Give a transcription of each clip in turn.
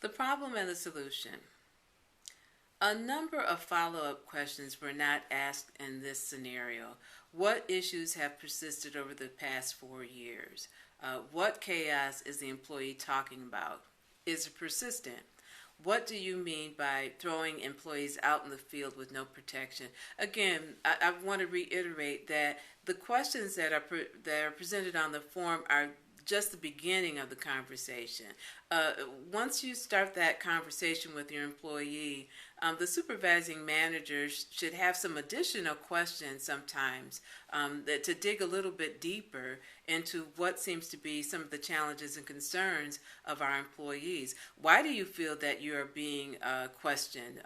The problem and the solution. A number of follow up questions were not asked in this scenario. What issues have persisted over the past 4 years? What chaos is the employee talking about? Is it persistent? What do you mean by throwing employees out in the field with no protection? Again, I want to reiterate that the questions that are presented on the form are just the beginning of the conversation. Once you start that conversation with your employee, the supervising manager should have some additional questions sometimes to dig a little bit deeper into what seems to be some of the challenges and concerns of our employees. Why do you feel that you are being questioned,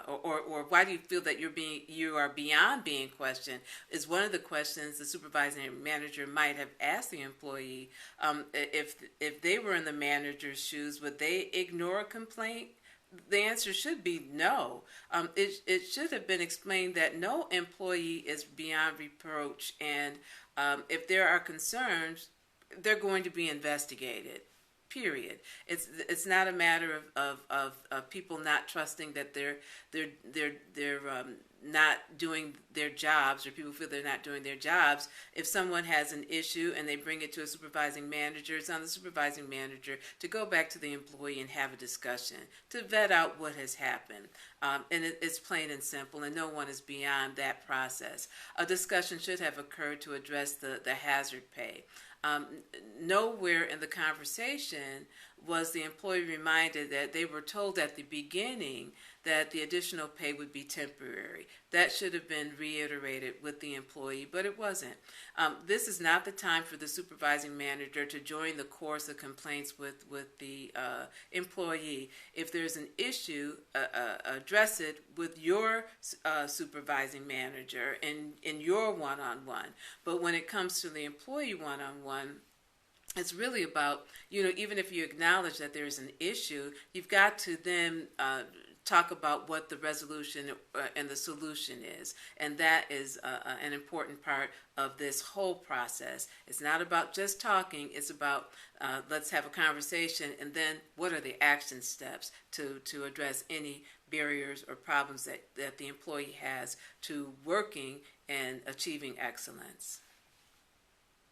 or why do you feel that you are beyond being questioned? Is one of the questions the supervising manager might have asked the employee. If they were in the manager's shoes, would they ignore a complaint? The answer should be no. It should have been explained that no employee is beyond reproach, and if there are concerns, they're going to be investigated. Period. It's not a matter of people not trusting that they're not doing their jobs, or people feel they're not doing their jobs. If someone has an issue and they bring it to a supervising manager, it's on the supervising manager to go back to the employee and have a discussion to vet out what has happened. It's plain and simple, and no one is beyond that process. A discussion should have occurred to address the hazard pay. Nowhere in the conversation was the employee reminded that they were told at the beginning that the additional pay would be temporary. That should have been reiterated with the employee, but it wasn't. This is not the time for the supervising manager to join the chorus of complaints with the employee. If there's an issue, address it with your supervising manager in your one-on-one. But when it comes to the employee one-on-one, it's really about, even if you acknowledge that there's an issue, you've got to then talk about what the resolution and the solution is. And that is an important part of this whole process. It's not about just talking. It's about let's have a conversation, and then what are the action steps to address any barriers or problems that the employee has to working and achieving excellence.